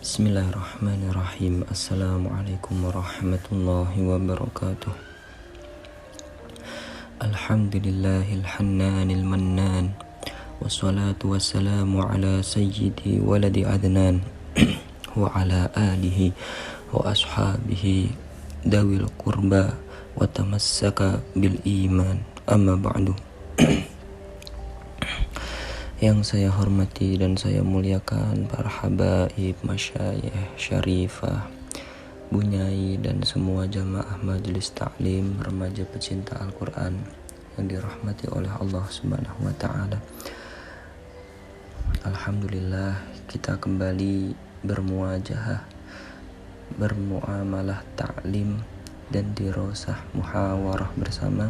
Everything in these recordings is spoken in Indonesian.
Bismillahirrahmanirrahim. Assalamualaikum warahmatullahi wabarakatuh. Alhamdulillahil hannanil mannan, wassalatu wassalamu ala sayyidi waladi adnan wa ala alihi wa ashabihi dawil qurba wa tamassaka bil iman, amma ba'du. Yang saya hormati dan saya muliakan para habaib, masyayikh, syarifah, bunyai dan semua jamaah majelis taklim remaja pecinta Al-Quran yang dirahmati oleh Allah Subhanahu wa ta'ala. Alhamdulillah, kita kembali bermuajahah, bermuamalah taklim dan dirosah muhawarah bersama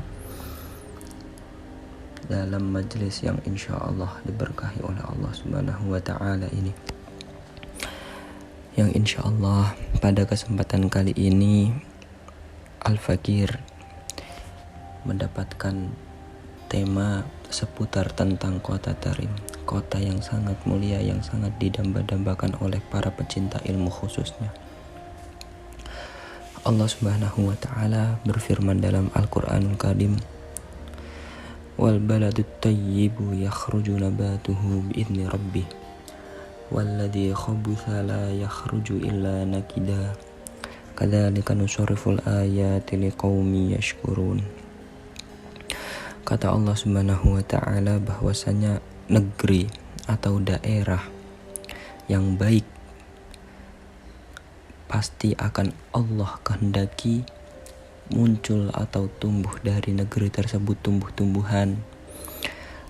dalam majlis yang insya Allah diberkahi oleh Allah Subhanahu wa ta'ala ini, yang insya Allah pada kesempatan kali ini Al-Fakir mendapatkan tema seputar tentang kota Tarim, kota yang sangat mulia, yang sangat didamba-dambakan oleh para pecinta ilmu khususnya. Allah Subhanahu wa ta'ala berfirman dalam Al-Quranul Karim, wal baladut tayyibu yakhruju nabatuhu bi'idni rabbih walladhi khabutha la yakhruju illa nakida kadzalika nusarriful ayati liqaumi yashkurun. Kata Allah Subhanahu wa ta'ala bahwasanya negeri atau daerah yang baik pasti akan Allah kehendaki muncul atau tumbuh dari negeri tersebut tumbuh-tumbuhan,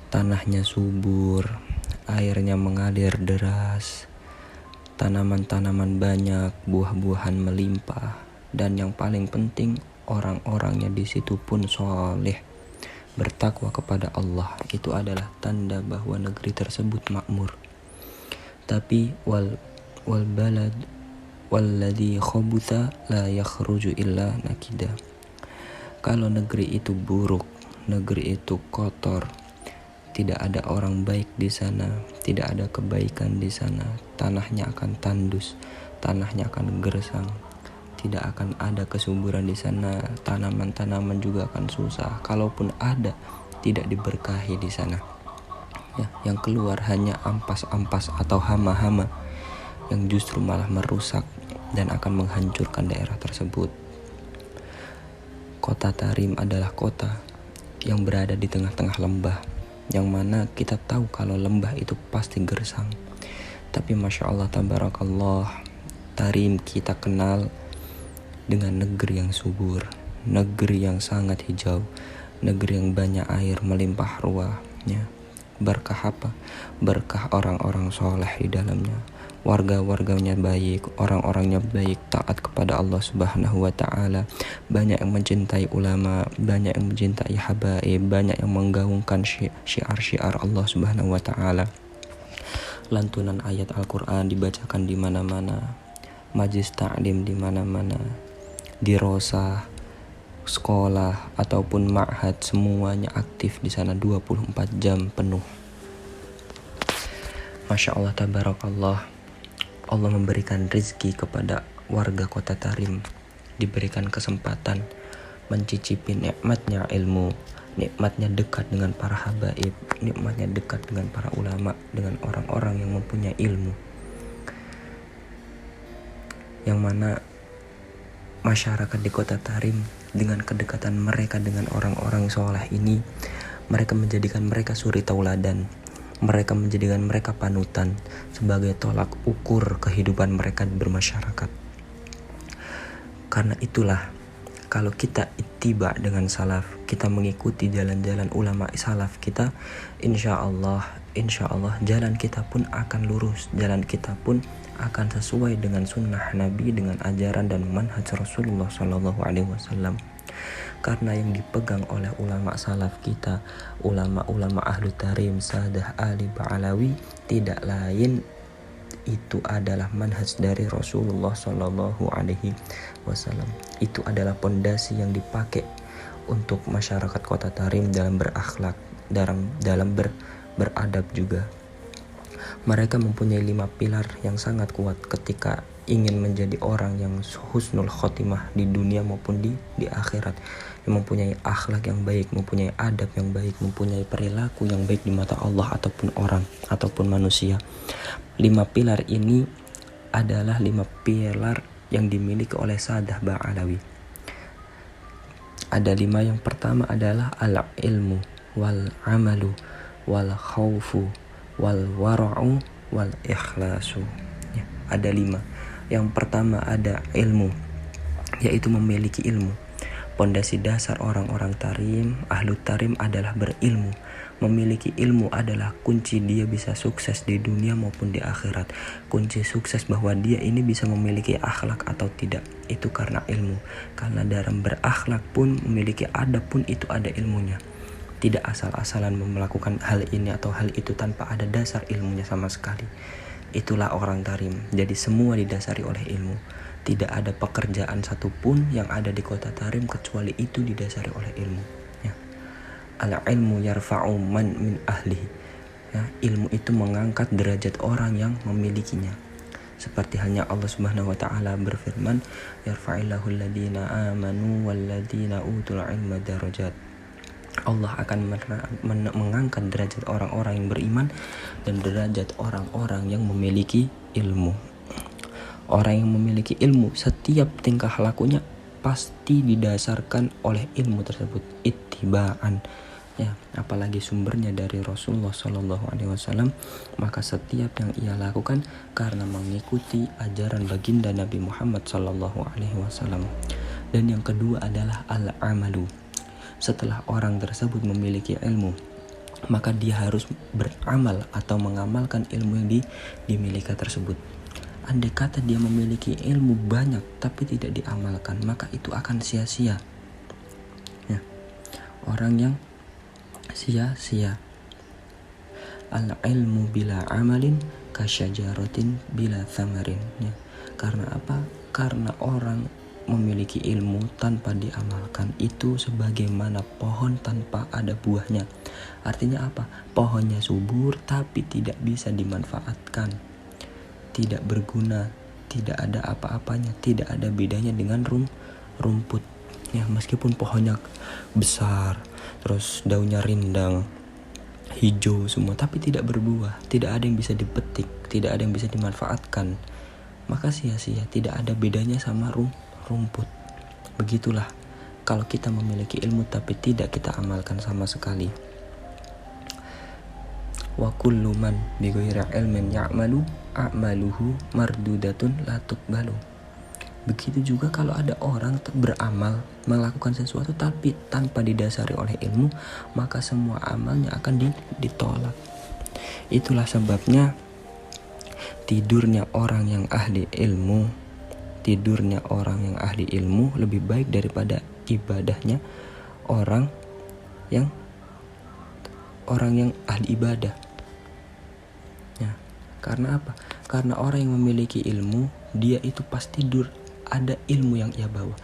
tanahnya subur, airnya mengalir deras, tanaman-tanaman banyak, buah-buahan melimpah, dan yang paling penting orang-orangnya di situ pun soleh, bertakwa kepada Allah. Itu adalah tanda bahwa negeri tersebut makmur. Tapi wal balad walladhi khabutha la yakhruju illa nakida. Kalau negeri itu buruk, negeri itu kotor, tidak ada orang baik di sana, tidak ada kebaikan di sana, tanahnya akan tandus, tanahnya akan gersang, tidak akan ada kesuburan di sana, tanaman-tanaman juga akan susah. Kalaupun ada, tidak diberkahi di sana. Ya, yang keluar hanya ampas-ampas atau hama-hama yang justru malah merusak dan akan menghancurkan daerah tersebut. Kota Tarim adalah kota yang berada di tengah-tengah lembah, yang mana kita tahu kalau lembah itu pasti gersang. Tapi Masya Allah, tabarakallah, Tarim kita kenal dengan negeri yang subur, negeri yang sangat hijau, negeri yang banyak air melimpah ruah, ya. Berkah apa? Berkah orang-orang soleh di dalamnya, warga-warganya baik, orang-orangnya baik, taat kepada Allah Subhanahu wa ta'ala, banyak yang mencintai ulama, banyak yang mencintai habaib, banyak yang menggaungkan syiar-syiar Allah Subhanahu wa ta'ala. Lantunan ayat Al-Quran dibacakan di mana-mana, majlis ta'lim di mana-mana, di rosa, sekolah ataupun ma'had, semuanya aktif di sana 24 jam penuh. Masya Allah, tabarakallah, Allah memberikan rezeki kepada warga kota Tarim, diberikan kesempatan mencicipi nikmatnya ilmu, nikmatnya dekat dengan para habaib, nikmatnya dekat dengan para ulama, dengan orang-orang yang mempunyai ilmu, yang mana masyarakat di kota Tarim dengan kedekatan mereka dengan orang-orang soleh ini, mereka menjadikan mereka suri tauladan, mereka menjadikan mereka panutan sebagai tolak ukur kehidupan mereka bermasyarakat. Karena itulah, kalau kita ittiba dengan salaf, kita mengikuti jalan-jalan ulama salaf kita, insya Allah jalan kita pun akan lurus, jalan kita pun akan sesuai dengan sunnah Nabi, dengan ajaran dan manhaj Rasulullah SAW. Karena yang dipegang oleh ulama salaf kita, ulama-ulama ahlu Tarim, Sadah Ali Ba'alawi, tidak lain itu adalah manhaj dari Rasulullah SAW. Itu adalah pondasi yang dipakai untuk masyarakat kota Tarim dalam berakhlak, dalam beradab juga. Mereka mempunyai 5 pilar yang sangat kuat ketika ingin menjadi orang yang husnul khotimah di dunia maupun di akhirat, yang mempunyai akhlak yang baik, mempunyai adab yang baik, mempunyai perilaku yang baik di mata Allah ataupun orang ataupun manusia. 5 pilar ini adalah 5 pilar yang dimiliki oleh Sadah Ba'alawi. Ada 5. Yang pertama adalah al-ilmu wal amalu wal khaufu wal wara'u wal ikhlasu. Ya, ada 5. Yang pertama ada ilmu, yaitu memiliki ilmu. Pondasi dasar orang-orang tarim, ahlu tarim adalah berilmu. Memiliki ilmu adalah kunci dia bisa sukses di dunia maupun di akhirat. Kunci sukses bahwa dia ini bisa memiliki akhlak atau tidak, itu karena ilmu. Karena dalam berakhlak pun, memiliki adab pun, itu ada ilmunya. Tidak asal-asalan melakukan hal ini atau hal itu tanpa ada dasar ilmunya sama sekali. Itulah orang tarim. Jadi semua didasari oleh ilmu. Tidak ada pekerjaan satupun yang ada di kota tarim kecuali itu didasari oleh ilmu. Ya. Al-ilmu yarfa'u man min ahlihi. Ya, ilmu itu mengangkat derajat orang yang memilikinya. Seperti halnya Allah Subhanahu wa taala berfirman, yarfa'illahu alladhina amanu walladhina utul ilma darajat. Allah akan mengangkat derajat orang-orang yang beriman dan derajat orang-orang yang memiliki ilmu. Orang yang memiliki ilmu, setiap tingkah lakunya pasti didasarkan oleh ilmu tersebut, ittiba'an. Ya, apalagi sumbernya dari Rasulullah SAW, maka setiap yang ia lakukan karena mengikuti ajaran baginda Nabi Muhammad SAW. Dan yang kedua adalah al-amalu. Setelah orang tersebut memiliki ilmu, maka dia harus beramal atau mengamalkan ilmu yang dimiliki tersebut. Andai kata dia memiliki ilmu banyak tapi tidak diamalkan, maka itu akan sia-sia. Ya. Orang yang sia-sia. Al-ilmu bila amalin kasyajaratin bila thamarin. Ya. Karena apa? Karena orang memiliki ilmu tanpa diamalkan itu sebagaimana pohon tanpa ada buahnya. Artinya apa? Pohonnya subur tapi tidak bisa dimanfaatkan, tidak berguna, tidak ada apa-apanya, tidak ada bedanya dengan rumput. Ya, meskipun pohonnya besar, terus daunnya rindang, hijau semua, tapi tidak berbuah, tidak ada yang bisa dipetik, tidak ada yang bisa dimanfaatkan, maka sia-sia, tidak ada bedanya sama rumput. Begitulah kalau kita memiliki ilmu tapi tidak kita amalkan sama sekali. Wa kullu man bighairi ilmin ya'malu a'maluhu mardudatun la tuqbalu. Begitu juga kalau ada orang beramal, melakukan sesuatu tapi tanpa didasari oleh ilmu, maka semua amalnya akan ditolak. Itulah sebabnya tidurnya orang yang ahli ilmu lebih baik daripada ibadahnya orang yang ahli ibadah. Ya, karena apa? Karena orang yang memiliki ilmu, dia itu pas tidur ada ilmu yang ia bawa.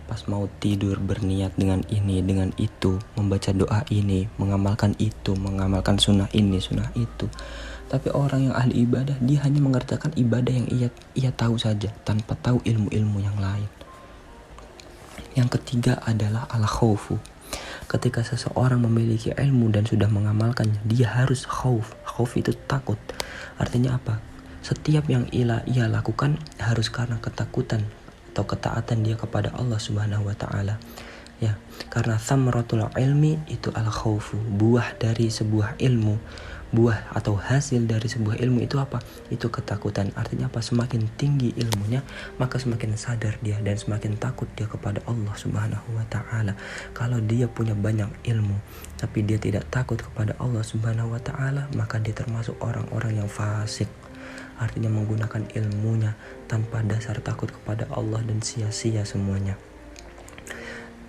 Pas mau tidur berniat dengan ini, dengan itu, membaca doa ini, mengamalkan itu, mengamalkan sunnah ini, sunnah itu. Tapi orang yang ahli ibadah, dia hanya mengerjakan ibadah yang ia tahu saja, tanpa tahu ilmu-ilmu yang lain. Yang ketiga adalah al-khaufu. Ketika seseorang memiliki ilmu dan sudah mengamalkannya, dia harus khauf. Khauf itu takut. Artinya apa? Setiap yang ia lakukan harus karena ketakutan atau ketaatan dia kepada Allah Subhanahu wa taala. Ya, karena thamratul ilmi itu al-khaufu. Buah dari sebuah ilmu, buah atau hasil dari sebuah ilmu itu apa? Itu ketakutan. Artinya apa? Semakin tinggi ilmunya, maka semakin sadar dia dan semakin takut dia kepada Allah Subhanahu wa taala. Kalau dia punya banyak ilmu tapi dia tidak takut kepada Allah Subhanahu wa taala, maka dia termasuk orang-orang yang fasik. Artinya menggunakan ilmunya tanpa dasar takut kepada Allah dan sia-sia semuanya.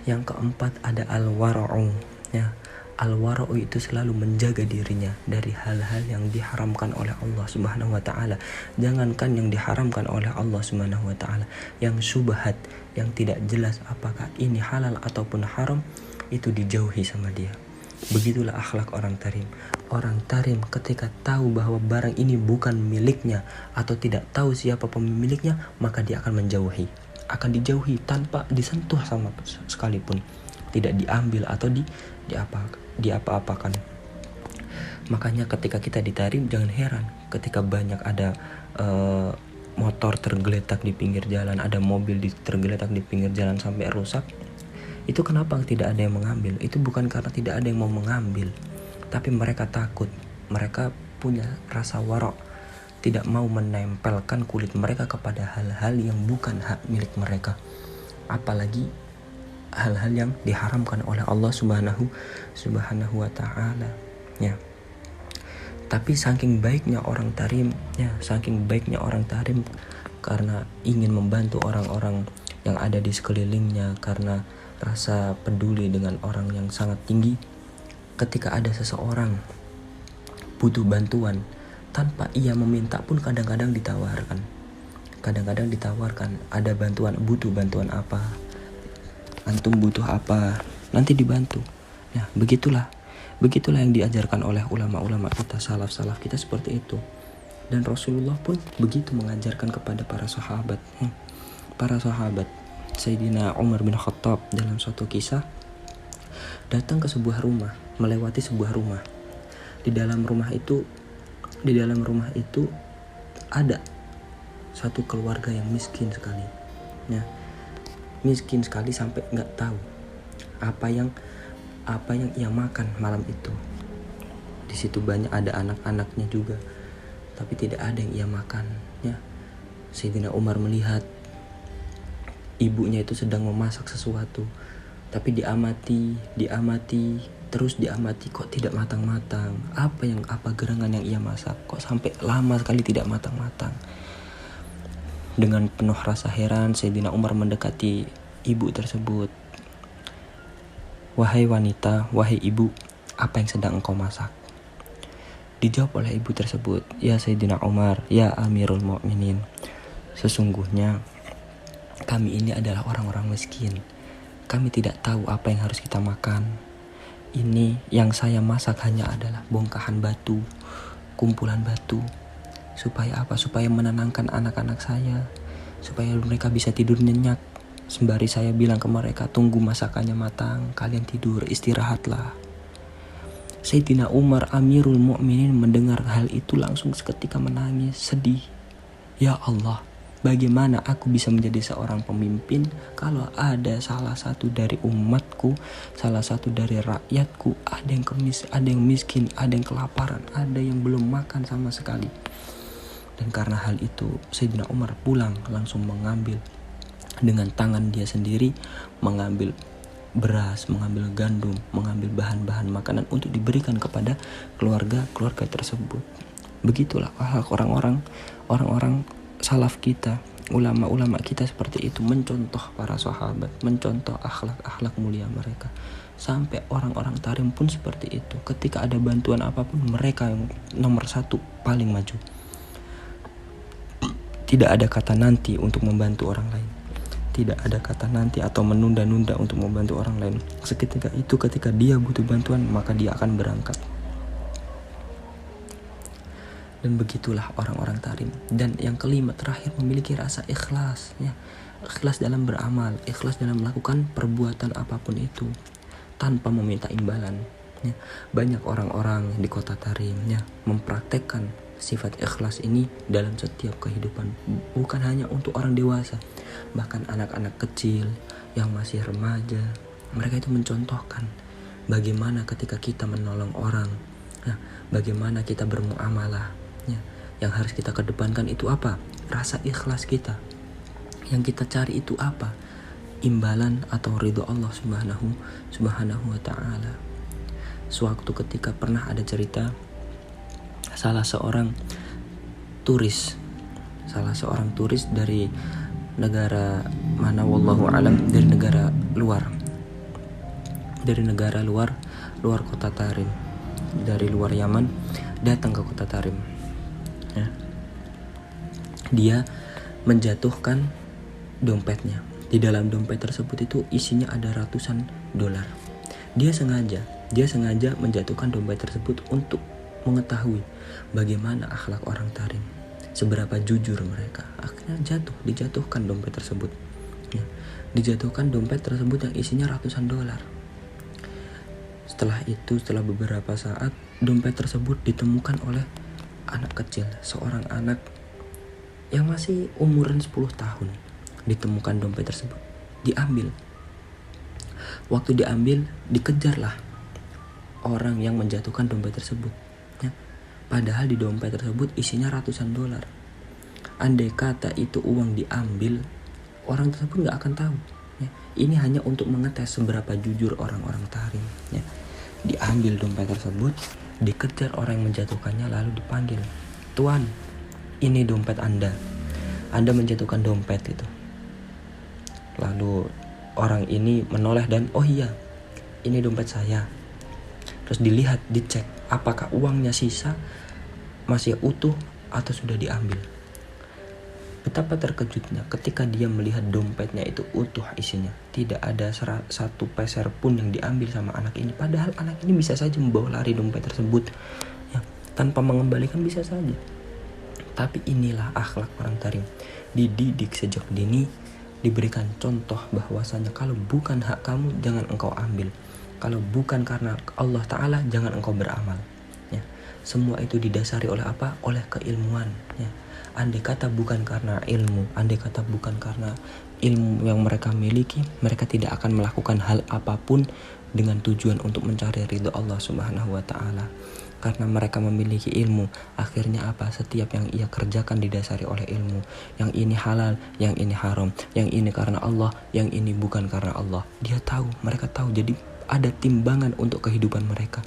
Yang keempat ada al-wara'u. Ya, al-wara'u itu selalu menjaga dirinya dari hal-hal yang diharamkan oleh Allah Subhanahu wa taala. Jangankan yang diharamkan oleh Allah Subhanahu wa taala, yang syubhat, yang tidak jelas apakah ini halal ataupun haram, itu dijauhi sama dia. Begitulah akhlak orang tarim. Orang tarim ketika tahu bahwa barang ini bukan miliknya atau tidak tahu siapa pemiliknya, maka dia akan menjauhi. Akan dijauhi tanpa disentuh sama sekalipun. Tidak diambil atau diapa-apakan. Makanya ketika kita ditarim, jangan heran ketika banyak ada motor tergeletak di pinggir jalan, ada mobil tergeletak di pinggir jalan sampai rusak. Itu kenapa tidak ada yang mengambil? Itu bukan karena tidak ada yang mau mengambil, tapi mereka takut. Mereka punya rasa warok, tidak mau menempelkan kulit mereka kepada hal-hal yang bukan hak milik mereka, apalagi hal-hal yang diharamkan oleh Allah Subhanahu wa ta'ala, ya. Tapi saking baiknya orang tarim, karena ingin membantu orang-orang yang ada di sekelilingnya, karena rasa peduli dengan orang yang sangat tinggi. Ketika ada seseorang butuh bantuan, tanpa ia meminta pun kadang-kadang ditawarkan. Ada butuh bantuan apa? Antum butuh apa? Nanti dibantu. Nah, begitulah yang diajarkan oleh ulama-ulama kita, salaf kita seperti itu. Dan Rasulullah pun begitu mengajarkan kepada para sahabat. Sayyidina Umar bin Khattab dalam suatu kisah datang ke sebuah rumah, melewati sebuah rumah. Di dalam rumah itu ada satu keluarga yang miskin sekali. Ya, miskin sekali sampai nggak tahu apa yang ia makan malam itu. Di situ banyak ada anak-anaknya juga, tapi tidak ada yang ia makan. Ya, Sayyidina Umar melihat ibunya itu sedang memasak sesuatu, tapi diamati, kok tidak matang-matang. Apa gerangan yang ia masak? Kok sampai lama sekali tidak matang-matang? Dengan penuh rasa heran, Sayyidina Umar mendekati ibu tersebut. Wahai wanita, wahai ibu, apa yang sedang engkau masak? Dijawab oleh ibu tersebut, ya Sayyidina Umar, ya Amirul Mukminin, sesungguhnya kami ini adalah orang-orang miskin. Kami tidak tahu apa yang harus kita makan. Ini yang saya masak hanya adalah bongkahan batu, kumpulan batu. Supaya apa? Supaya menenangkan anak-anak saya, supaya mereka bisa tidur nyenyak. Sembari saya bilang ke mereka, tunggu masakannya matang, kalian tidur, istirahatlah. Sayyidina Umar Amirul Mukminin mendengar hal itu langsung seketika menangis, sedih. Ya Allah, bagaimana aku bisa menjadi seorang pemimpin kalau ada salah satu dari umatku, salah satu dari rakyatku, ada yang miskin, ada yang kelaparan, ada yang belum makan sama sekali. Dan karena hal itu, Sayyidina Umar pulang langsung mengambil dengan tangan dia sendiri, mengambil beras, mengambil gandum, mengambil bahan-bahan makanan untuk diberikan kepada keluarga tersebut. Begitulah orang-orang salaf kita, ulama-ulama kita seperti itu, mencontoh para sahabat, mencontoh akhlak mulia mereka. Sampai orang-orang tarim pun seperti itu. Ketika ada bantuan apapun, mereka yang nomor satu paling maju. Tidak ada kata nanti untuk membantu orang lain. Tidak ada kata nanti atau menunda-nunda untuk membantu orang lain. Seketika itu, ketika dia butuh bantuan, maka dia akan berangkat. Dan begitulah orang-orang tarim. Dan yang kelima, terakhir, memiliki rasa ikhlas, ya. Ikhlas dalam beramal, ikhlas dalam melakukan perbuatan apapun itu tanpa meminta imbalan, ya. Banyak orang-orang di kota Tarim, ya, mempraktekkan sifat ikhlas ini dalam setiap kehidupan, bukan hanya untuk orang dewasa, bahkan anak-anak kecil yang masih remaja. Mereka itu mencontohkan bagaimana ketika kita menolong orang, ya, bagaimana kita bermuamalah, ya. Yang harus kita kedepankan itu apa? Rasa ikhlas kita. Yang kita cari itu apa? Imbalan atau ridho Allah subhanahu wa ta'ala. Sewaktu ketika pernah ada cerita salah seorang turis dari negara mana wallahu alam, dari negara luar kota Tarim, dari luar Yaman, datang ke kota Tarim, ya. Dia menjatuhkan dompetnya. Di dalam dompet tersebut itu isinya ada ratusan dolar. Dia sengaja Dia sengaja menjatuhkan dompet tersebut untuk mengetahui bagaimana akhlak orang tarim, seberapa jujur mereka. Akhirnya dijatuhkan dompet tersebut. Ya, dijatuhkan dompet tersebut yang isinya ratusan dolar. Setelah beberapa saat, dompet tersebut ditemukan oleh anak kecil, seorang anak yang masih umuran 10 tahun. Ditemukan dompet tersebut, diambil. Waktu diambil, dikejarlah orang yang menjatuhkan dompet tersebut. Ya. Padahal di dompet tersebut isinya ratusan dolar. Andai kata itu uang diambil, orang tersebut gak akan tahu. Ya. Ini hanya untuk mengetes seberapa jujur orang-orang tarim. Ya. Diambil dompet tersebut, dikejar orang yang menjatuhkannya, lalu dipanggil. Tuan, ini dompet Anda. Anda menjatuhkan dompet itu. Lalu orang ini menoleh dan, oh iya, ini dompet saya. Terus dicek apakah uangnya sisa, masih utuh atau sudah diambil. Betapa terkejutnya ketika dia melihat dompetnya itu utuh isinya. Tidak ada satu peser pun yang diambil sama anak ini. Padahal anak ini bisa saja membawa lari dompet tersebut. Ya, tanpa mengembalikan bisa saja. Tapi inilah akhlak orang tarim. Dididik sejak dini, diberikan contoh bahwasanya kalau bukan hak kamu, jangan engkau ambil. Kalau bukan karena Allah Ta'ala, jangan engkau beramal. Ya. Semua itu didasari oleh apa? Oleh keilmuan. Ya. Andai kata bukan karena ilmu, andai kata bukan karena ilmu yang mereka miliki, mereka tidak akan melakukan hal apapun dengan tujuan untuk mencari ridho Allah Subhanahu wa Ta'ala. Karena mereka memiliki ilmu, akhirnya apa? Setiap yang ia kerjakan didasari oleh ilmu. Yang ini halal, yang ini haram, yang ini karena Allah, yang ini bukan karena Allah. Mereka tahu, jadi ada timbangan untuk kehidupan mereka.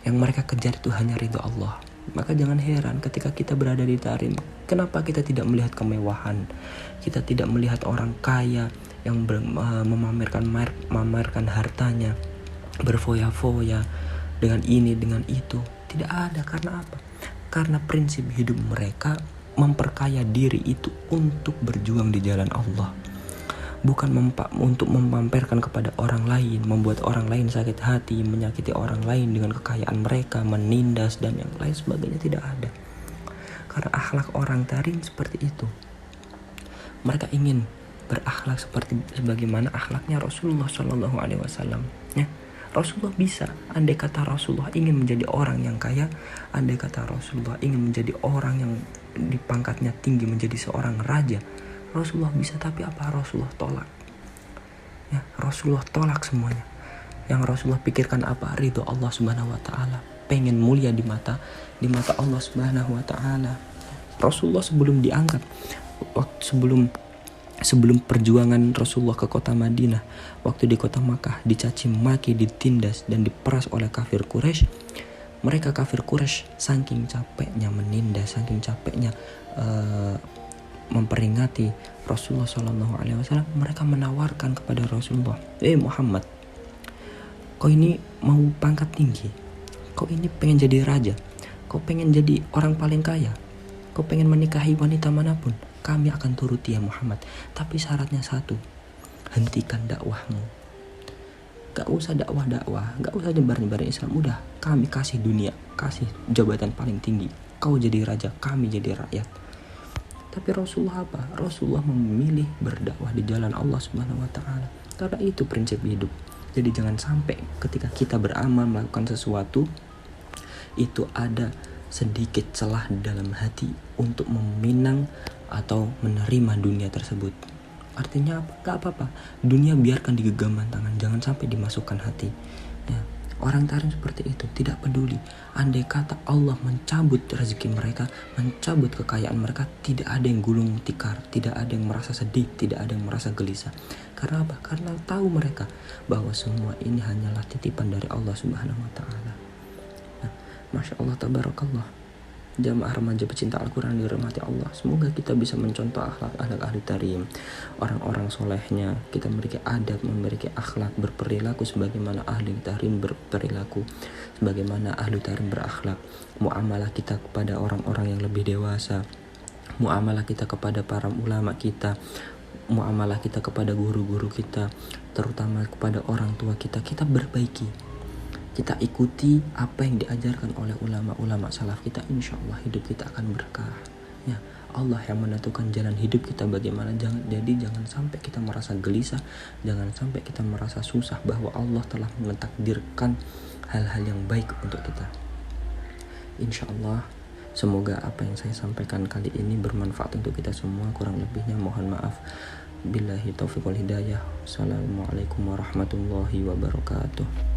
Yang mereka kejar itu hanya ridho Allah. Maka jangan heran ketika kita berada di tarim, kenapa kita tidak melihat kemewahan, kita tidak melihat orang kaya yang memamerkan hartanya, berfoya-foya dengan ini dengan itu. Tidak ada. Karena apa? Karena prinsip hidup mereka memperkaya diri itu untuk berjuang di jalan Allah, bukan untuk memamerkan kepada orang lain, membuat orang lain sakit hati, menyakiti orang lain dengan kekayaan mereka, menindas dan yang lain sebagainya. Tidak ada. Karena akhlak orang tarim seperti itu. Mereka ingin berakhlak sebagaimana akhlaknya Rasulullah SAW. Ya. Rasulullah bisa. Andai kata Rasulullah ingin menjadi orang yang kaya, andai kata Rasulullah ingin menjadi orang yang di pangkatnya tinggi, menjadi seorang raja, Rasulullah bisa. Tapi apa? Rasulullah tolak. Ya, Rasulullah tolak semuanya. Yang Rasulullah pikirkan apa? Ridho Allah Subhanahu wa Ta'ala. Pengen mulia di mata Allah Subhanahu wa Ta'ala. Rasulullah sebelum diangkat, sebelum perjuangan Rasulullah ke kota Madinah, waktu di kota Makkah dicaci maki, ditindas dan diperas oleh kafir Quraisy. Mereka kafir Quraisy saking capeknya menindas, saking capeknya memperingati Rasulullah SAW, mereka menawarkan kepada Rasulullah, Muhammad, kau ini mau pangkat tinggi, kau ini pengen jadi raja, kau pengen jadi orang paling kaya, kau pengen menikahi wanita manapun, kami akan turuti ya Muhammad. Tapi syaratnya satu, hentikan dakwahmu. Gak usah dakwah, gak usah nyebar-nyebarin Islam. Udah, kami kasih dunia, kasih jabatan paling tinggi, kau jadi raja, kami jadi rakyat. Tapi Rasulullah apa? Rasulullah memilih berdakwah di jalan Allah Subhanahu wa Ta'ala. Karena itu prinsip hidup. Jadi jangan sampai ketika kita beramal, melakukan sesuatu, itu ada sedikit celah dalam hati untuk meminang atau menerima dunia tersebut. Artinya apa? Gak apa-apa. Dunia biarkan di genggaman tangan, jangan sampai dimasukkan hati. Ya. Orang tarim seperti itu, tidak peduli. Andai kata Allah mencabut rezeki mereka, mencabut kekayaan mereka, tidak ada yang gulung tikar, tidak ada yang merasa sedih, tidak ada yang merasa gelisah. Karena apa? Karena tahu mereka bahwa semua ini hanyalah titipan dari Allah Subhanahu wa Ta'ala. Nah, Masya Allah, tabarakallah. Jamaah remaja pecinta Al-Quran dirahmati Allah, semoga kita bisa mencontoh akhlak ahli tarim, orang-orang solehnya. Kita memiliki adab, memiliki akhlak, berperilaku sebagaimana ahli tarim berperilaku, sebagaimana ahli tarim berakhlak. Muamalah kita kepada orang-orang yang lebih dewasa, muamalah kita kepada para ulama kita, muamalah kita kepada guru-guru kita, terutama kepada orang tua kita, kita berbaiki. kita ikuti apa yang diajarkan oleh ulama-ulama salaf kita, insya Allah hidup kita akan berkah. Ya, Allah yang menentukan jalan hidup kita bagaimana. Jadi jangan sampai kita merasa gelisah, jangan sampai kita merasa susah, bahwa Allah telah mentakdirkan hal-hal yang baik untuk kita. Insya Allah, semoga apa yang saya sampaikan kali ini bermanfaat untuk kita semua. Kurang lebihnya mohon maaf. Billahi taufiq wal hidayah. Assalamualaikum warahmatullahi wabarakatuh.